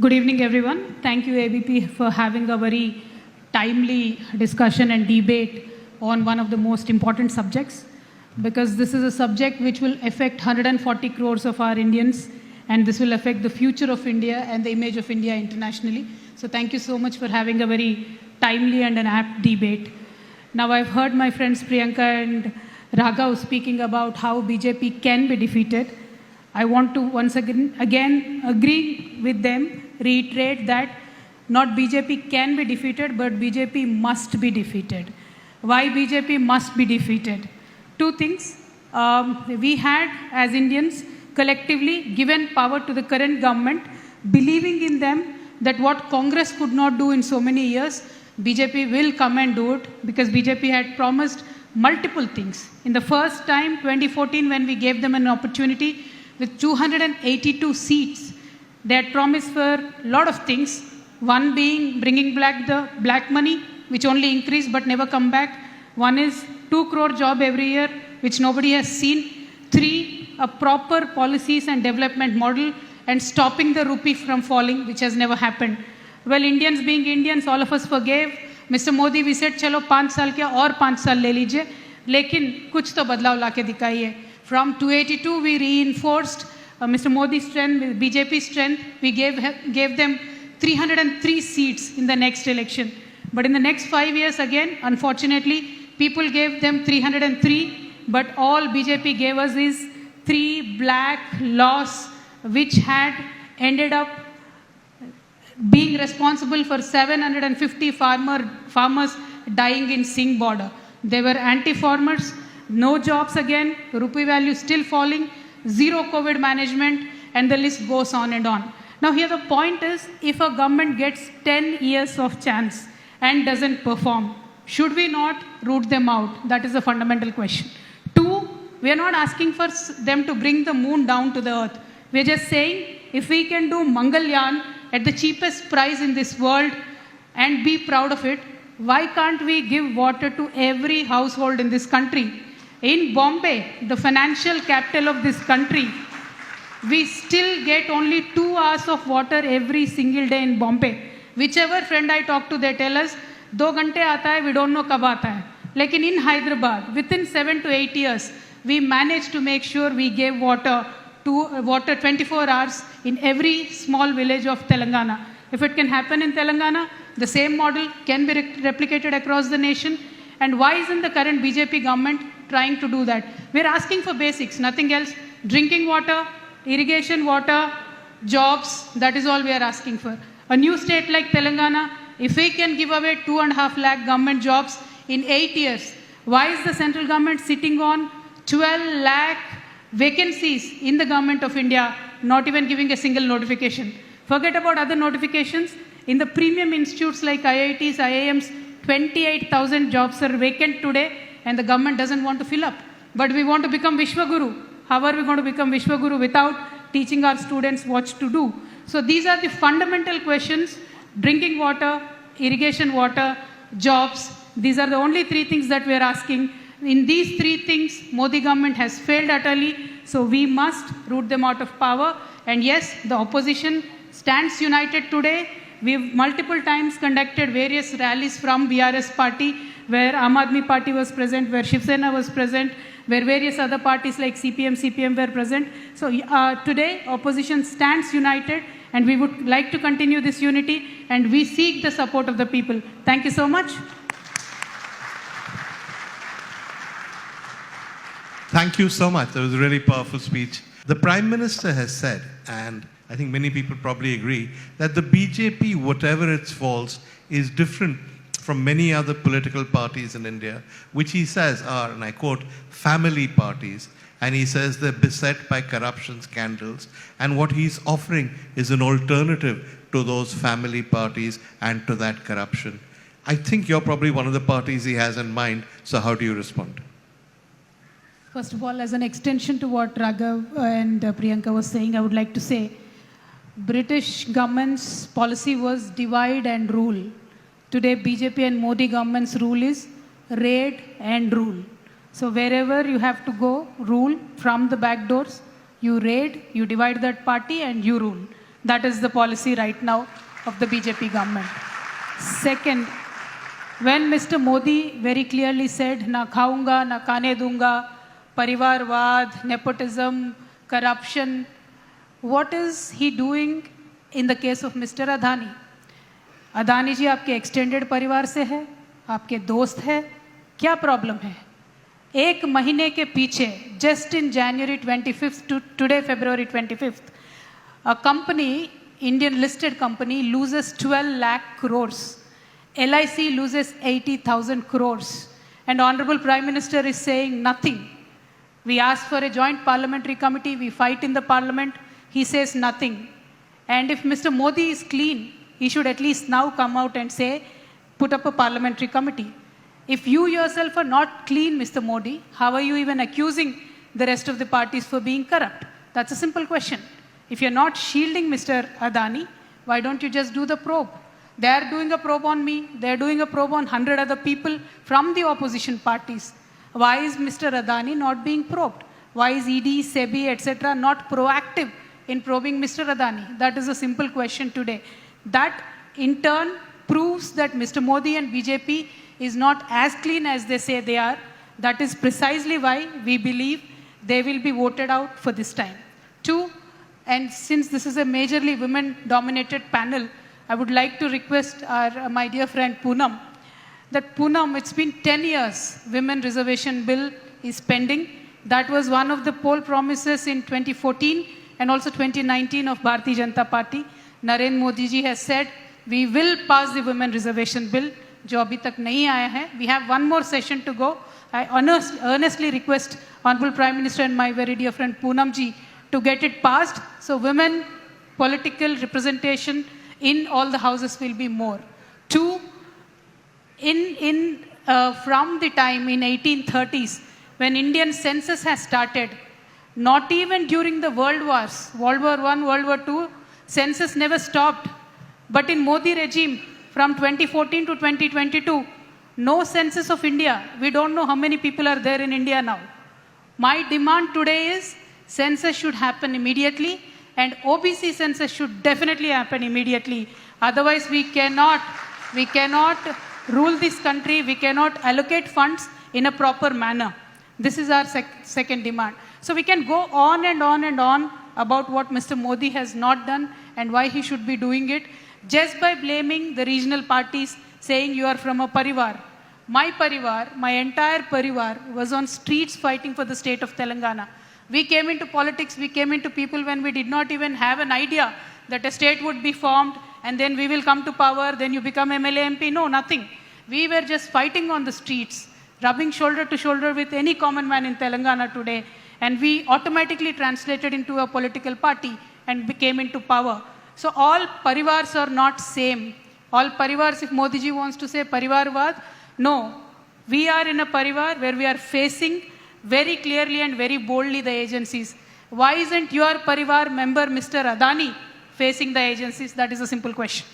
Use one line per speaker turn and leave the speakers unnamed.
Good evening, everyone. Thank you, ABP, for having a very timely discussion and debate on one of the most important subjects, because this is a subject which will affect 140 crores of our Indians, and this will affect the future of India and the image of India internationally. So thank you so much for having a very timely and an apt debate. Now, I've heard my friends Priyanka and Raghav speaking about how BJP can be defeated. I want to once again agree with them, reiterate that not BJP can be defeated, but BJP must be defeated. Why BJP must be defeated? Two things. We had, as Indians, collectively given power to the current government, believing in them that what Congress could not do in so many years, BJP will come and do it, because BJP had promised multiple things. In the first time, 2014, when we gave them an opportunity with 282 seats, they had promised for a lot of things. One being bringing back the black money, which only increased but never come back. One is 2 crore job every year, which nobody has seen. 3, a proper policies and development model, and stopping the rupee from falling, which has never happened. Well, Indians being Indians, all of us forgave. Mr. Modi, we said, chalo 5 साल क्या और 5 साल ले लीजिए, लेकिन कुछ तो बदलाव लाके दिखाइए. From 282, we reinforced Mr. Modi's strength, BJP's strength. We gave them 303 seats in the next election. But in the next 5 years, again, unfortunately, people gave them 303, but all BJP gave us is 3 black laws, which had ended up being responsible for 750 farmers dying in Singh border. They were anti-farmers, no jobs again, rupee value still falling, zero COVID management, and the list goes on and on. Now here the point is, if a government gets 10 years of chance and doesn't perform, should we not root them out? That is a fundamental question. 2, we are not asking for them to bring the moon down to the earth. We are just saying, if we can do Mangalyaan at the cheapest price in this world and be proud of it, why can't we give water to every household in this country? In Bombay, the financial capital of this country, we still get only 2 hours of water every single day in Bombay. Whichever friend I talk to, they tell us, 2 घंटे आता है, we don't know कब आता है. Lekin in Hyderabad, within 7 to 8 years, we managed to make sure we gave water 24 hours in every small village of Telangana. If it can happen in Telangana, the same model can be replicated across the nation. And why isn't the current BJP government trying to do that? We're asking for basics, nothing else. Drinking water, irrigation water, jobs, that is all we are asking for. A new state like Telangana, if we can give away 2.5 lakh government jobs in 8 years, why is the central government sitting on 12 lakh vacancies in the government of India, not even giving a single notification? Forget about other notifications. In the premium institutes like IITs, IIMs, 28,000 jobs are vacant today, and the government doesn't want to fill up. But we want to become Vishwaguru. How are we going to become Vishwaguru without teaching our students what to do? So these are the fundamental questions: drinking water, irrigation water, jobs. These are the only 3 things that we are asking. In these 3 things, Modi government has failed utterly, so we must root them out of power. And yes, the opposition stands united today. We've multiple times conducted various rallies from BRS party, where Aam Aadmi party was present, where Shiv Sena was present, where various other parties like CPM were present. So today, opposition stands united, and we would like to continue this unity, and we seek the support of the people. Thank you so much.
Thank you so much. That was a really powerful speech. The Prime Minister has said, and I think many people probably agree, that the BJP, whatever its faults, is different from many other political parties in India, which he says are, and I quote, family parties. And he says they're beset by corruption scandals. And what he's offering is an alternative to those family parties and to that corruption. I think you're probably one of the parties he has in mind. So how do you respond?
First of all, as an extension to what Raghav and Priyanka was saying, I would like to say, British government's policy was divide and rule. Today, BJP and Modi government's rule is raid and rule. So wherever you have to go, rule from the back doors, you raid, you divide that party, and you rule. That is the policy right now of the BJP government. Second, when Mr. Modi very clearly said, na khaunga, na kane dunga, parivarvad, nepotism, corruption, what is he doing in the case of Mr. Adani? Adani जी आपके extended परिवार से है, आपके दोस्त है, क्या problem है? एक महीने के पीछे, just in January 25th to today February 25th, a company, Indian listed company, loses 12 lakh crores. LIC loses 80,000 crores. And Honorable Prime Minister is saying nothing. We ask for a joint parliamentary committee, we fight in the parliament, he says nothing. And if Mr. Modi is clean, he should at least now come out and say, put up a parliamentary committee. If you yourself are not clean, Mr. Modi, how are you even accusing the rest of the parties for being corrupt? That's a simple question. If you're not shielding Mr. Adani, why don't you just do the probe? They're doing a probe on me, they're doing a probe on 100 other people from the opposition parties. Why is Mr. Adani not being probed? Why is ED, SEBI, etc. not proactive in probing Mr. Adani? That is a simple question today. That in turn proves that Mr. Modi and BJP is not as clean as they say they are. That is precisely why we believe they will be voted out for this time. Two, and since this is a majorly women-dominated panel, I would like to request my dear friend Poonam, that Poonam, it's been 10 years, women reservation bill is pending. That was one of the poll promises in 2014 and also 2019 of Bharatiya Janata Party. Narendra Modi ji has said, we will pass the women reservation bill, जो अभी तक नहीं आया है. We have one more session to go. I earnestly request Honorable Prime Minister and my very dear friend Poonam ji to get it passed, so women political representation in all the houses will be more. Two, from the time in 1830s, when Indian census has started, not even during the world wars, World War I, World War II, census never stopped. But in Modi regime, from 2014 to 2022, no census of India. We don't know how many people are there in India now. My demand today is census should happen immediately and OBC census should definitely happen immediately. Otherwise, we cannot rule this country, we cannot allocate funds in a proper manner. This is our second demand. So we can go on and on and on about what Mr. Modi has not done and why he should be doing it, just by blaming the regional parties, saying you are from a parivar. My parivar, my entire parivar was on streets fighting for the state of Telangana. We came into politics, we came into people when we did not even have an idea that a state would be formed and then we will come to power, then you become MLA, MP. No, nothing. We were just fighting on the streets, rubbing shoulder to shoulder with any common man in Telangana today. And we automatically translated into a political party and became into power. So all parivars are not same. All parivars, if Modi ji wants to say parivarvad, no. We are in a parivar where we are facing very clearly and very boldly the agencies. Why isn't your parivar member, Mr. Adani, facing the agencies? That is a simple question.